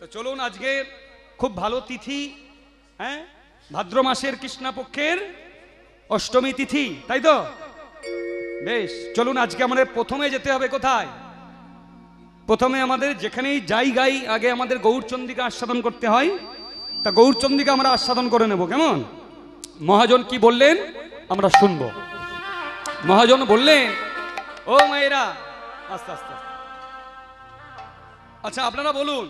তো চলুন, আজকে খুব ভালো তিথি, হ্যাঁ, ভাদ্র মাসের কৃষ্ণপক্ষের অষ্টমী তিথি, তাই তো? বেশ, চলুন আজকে আমাদের প্রথমে যেতে হবে কোথায়? প্রথমে আমাদের যেখানেই যাই গাই আগে আমাদের গৌরচন্দ্রিকা আস্বাদন করতে হয়। তা গৌরচন্দ্রিকা আমরা আস্বাদন করে নেব, কেমন? মহাজন কি বললেন আমরা শুনবো। মহাজন বললেন, ও মায়েরা, আস্তে আস্তে, আচ্ছা আপনারা বলুন,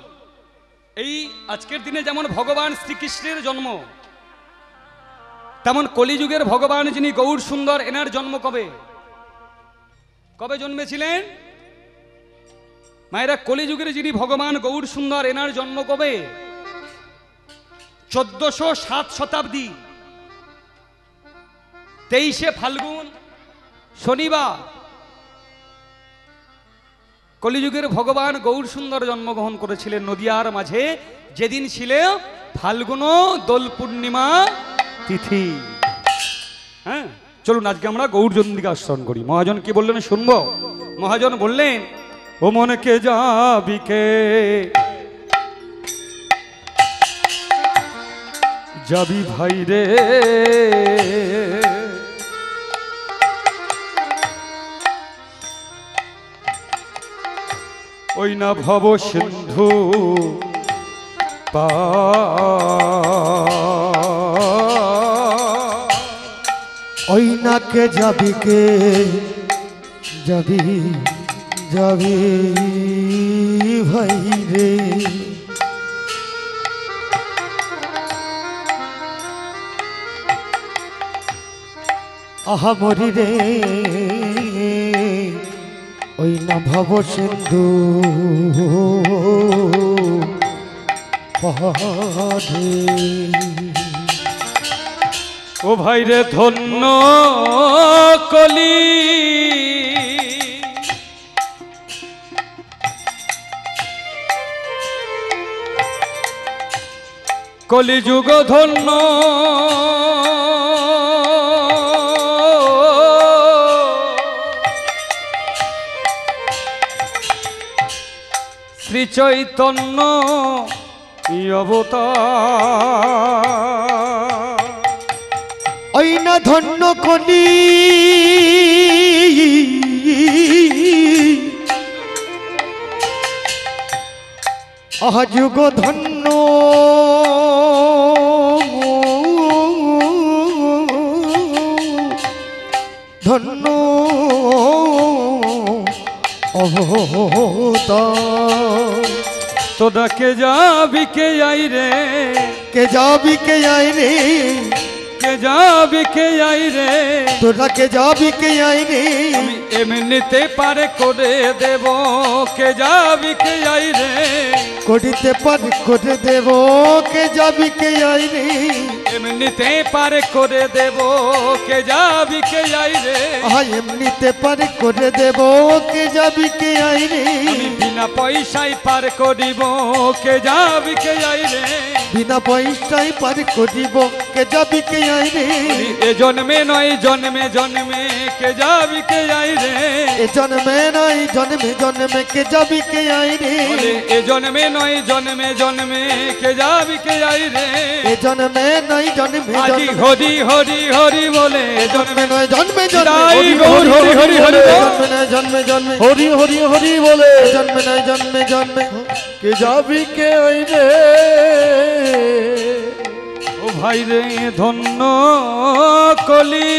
এই আজকের দিনে যেমন ভগবান শ্রীকৃষ্ণের জন্ম, তেমন কলিযুগের ভগবান যিনি গৌর সুন্দর, এনার জন্ম কবে? কবে জন্মেছিলেন মায়েরা? কলিযুগের যিনি ভগবান গৌর সুন্দর, এনার জন্ম কবে? 1407 শতাব্দী 23শে ফাল্গুন শনিবার কলিযুগের ভগবান গৌর সুন্দর জন্মগ্রহণ করেছিলেন নদিয়ার মাঝে, যেদিন ছিল ফাল্গুন দোল পূর্ণিমা তিথি। হ্যাঁ, চলুন আজকে আমরা গৌরচন্দ্রিকা আস্বাদন করি। মহাজন কি বললেন শুনবো। মহাজন বললেন, ও মনকে যাবি কে, যাবি ভাই রে, ওই না ভব সিন্ধু ওই না কে যাবি কে, যাবি যাবি ভাই রে, আহা মরি রে, ওই না ভব সিন্ধু পারে। ও ভাই রে ধন্য কলি, কলিযুগ ধন্য, শ্রী চৈতন্য অবতার। ওই না ধন্য কলি, আহা যুগ ধন্য, ধন্য অবতার। তোরা কে যাবি কে আই রে, কে যাবি কে আই রে, কে যাবি কে আই রে, তোরা কে যাবি কে আই রে, আমি এমনিতে পারে করে দেব, কে যাবি কে আই রে, করিতে পার করে দেব, কে যাবি কে আই রে, এমনিতে পারে করে দেব, কে যাবি কে আই রে, আহা এমনিতে পার করে দেব, কে যাবি কে আই রে, আমি বিনা পয়সায় পার করিব, কে যাবি কে আই রে, বিনা পয়সায় পার করিব, কে যাবি কে আই রে, এ জন্মে নয় জন্মে জন্মে, কে যাবি কে আই রে, এ জন্মে নয় জন্মে জন্মে, কে যাবি কে আই রে, এ জন্মে নয় জন্মে জন্মে, কে যাবি কে আই রে, এ জন্মে নয় জন্মে আজি জন্মে, হরি হরি হরি বলে জন্মে নয় জন্মে জন্মে, জয় গৌর হরি হরি হরি বল। জন্মে নয় জন্মে জন্মে, হরি হরি হরি বলে জন্মে নয় জন্মে জন্মে, কে যাবি কে ওই রে, ও ভাই রে ধন্য কলি,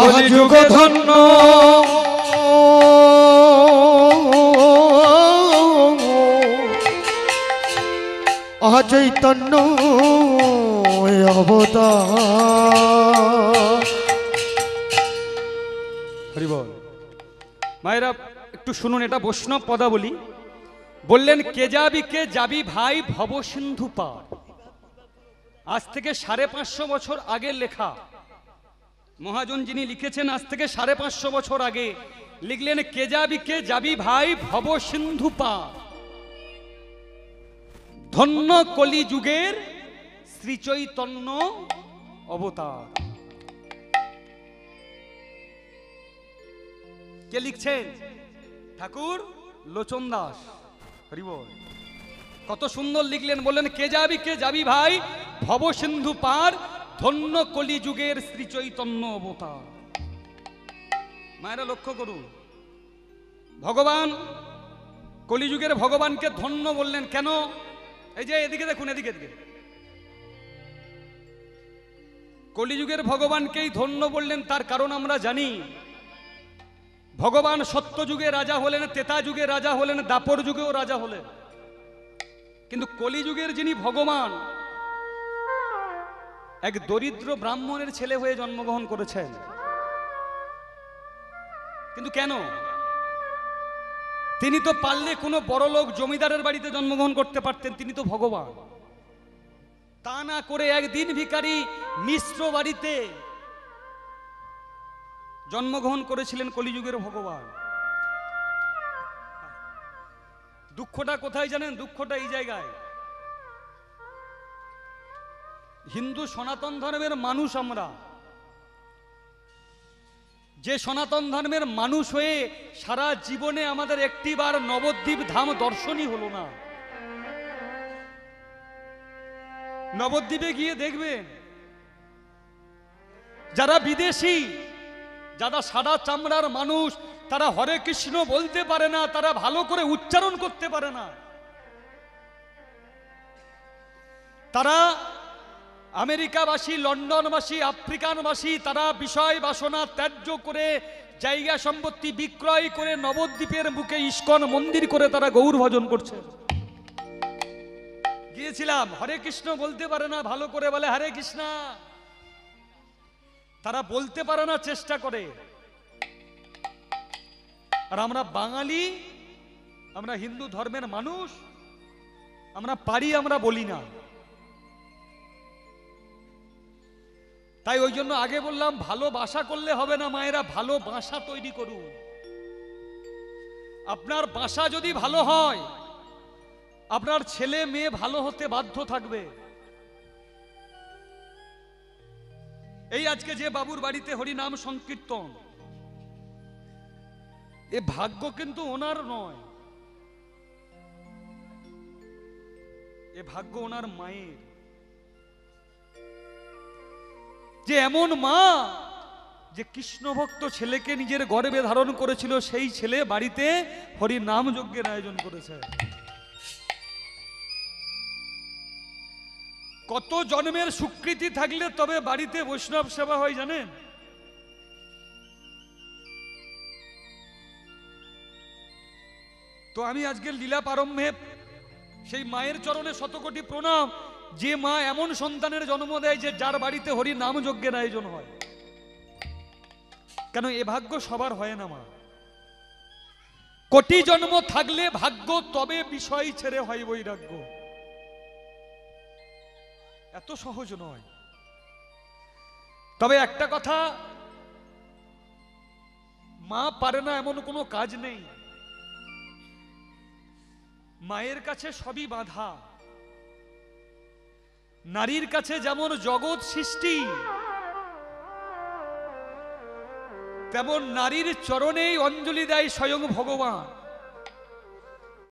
আহা যুগ ধন্য, আহা চৈতন্য অবতার। হরি বল। মায়েরা একটু শুনুন, এটা বৈষ্ণব পদাবলী। বললেন, কে যাবি ভাই ভব সিন্ধু পার। আজ থেকে 550 বছর আগের লেখা। মহাজন যিনি লিখেছেন আজ থেকে 550 বছর আগে লিখলেন, কে যাবি ভাই ভব সিন্ধু পার। ধন্য কলি যুগের শ্রী চৈতন্য অবতার। কে লিখছেন? ঠাকুর লোচন দাস। হরি বল। কত সুন্দর লিখলেন, বললেন কে যাবি ভাই ভব সিন্ধু পার, ধন্য কলি যুগের শ্রী চৈতন্য অবতার। মায়েরা লক্ষ্য করুন, ভগবান কলিযুগের ভগবানকে ধন্য বললেন কেন? এই যে এদিকে দেখুন, এদিকে কলিযুগের ভগবানকেই ধন্য বললেন, তার কারণ আমরা জানি। ভগবান সত্য যুগে রাজা হলেন, ত্রেতা যুগে রাজা হলেন, দাপর যুগেও রাজা হলেন, কিন্তু কলিযুগের যিনি ভগবান এক দরিদ্র ব্রাহ্মণের ছেলে হয়ে জন্মগ্রহণ করেছেন। কিন্তু কেন? তিনি তো পারলে কোনো বড়লোক জমিদারের বাড়িতে জন্মগ্রহণ করতে পারতেন, তিনি তো ভগবান। তা না করে একদিন ভিখারি মিশ্র বাড়িতে জন্মগ্রহণ করেছিলেন কলিযুগের ভগবান। দুঃখটা কোথায় জানেন? দুঃখটা এই জায়গায়, হিন্দু সনাতন ধর্মের মানুষ আমরা, যে সনাতন ধর্মের মানুষ হয়ে সারা জীবনে আমাদের একটিবার নবদ্বীপ ধাম দর্শনই হলো না। নবদ্বীপে গিয়ে দেখবেন যারা বিদেশি, যারা সাদা চামড়ার মানুষ, তারা হরে কৃষ্ণ বলতে পারে না, তারা ভালো করে উচ্চারণ করতে পারে না। তারা আমেরিকাবাসী, লন্ডনবাসী, আফ্রিকানবাসী, তারা বিষয় বাসনা ত্যায্য করে জায়গা সম্পত্তি বিক্রয় করে নবদ্বীপের বুকে ইস্কন মন্দির করে তারা গৌর ভজন করছে। গিয়েছিলাম, হরে কৃষ্ণ বলতে পারে না, ভালো করে বলে হরে কৃষ্ণ, তারা বলতে পারে না, চেষ্টা করে। আর আমরা বাঙালি, আমরা হিন্দু ধর্মের মানুষ, আমরা পারি, আমরা বলি না। তাই ওই জন্য আগে বললাম, ভালোবাসা করলে হবে না মায়েরা, ভালো বাসা তৈরি করুন। আপনার বাসা যদি ভালো হয়, আপনার ছেলে মেয়ে ভালো হতে বাধ্য থাকবে। এই আজকে যে বাবুর বাড়িতে হরিনাম সংকীর্তন, এ ভাগ্য কিন্তু ওনার নয়, এ ভাগ্য ওনার মায়ের, যে এমন মা যে কৃষ্ণ ভক্ত ছেলেকে নিজের গর্ভে ধারণ করেছিল, সেই ছেলে বাড়িতে হরি নাম যজ্ঞের আয়োজন করেছে। কত জন্মের স্বীকৃতি থাকলে তবে বাড়িতে বৈষ্ণব সেবা হয় জানেন? তো আমি আজকের লীলা প্রারম্ভে সেই মায়ের চরণে শতকোটি প্রণাম, যে মা এমন সন্তানের জন্ম দেয় যে যার বাড়িতে হরি নাম যজ্ঞের আয়োজন হয়। কেন এ ভাগ্য সবার হয় না মা। কোটি জন্ম থাকলে ভাগ্য, তবে বিষয় ছেড়ে হয় বৈরাগ্য। এত সহজ নয়। তবে একটা কথা, মা পারে না এমন কোনো কাজ নেই। মায়ের কাছে সবই বাধা। নারীর কাছে যেমন জগৎ সৃষ্টি, তেমন নারীর চরণেই অঞ্জলি দেয় স্বয়ং ভগবান।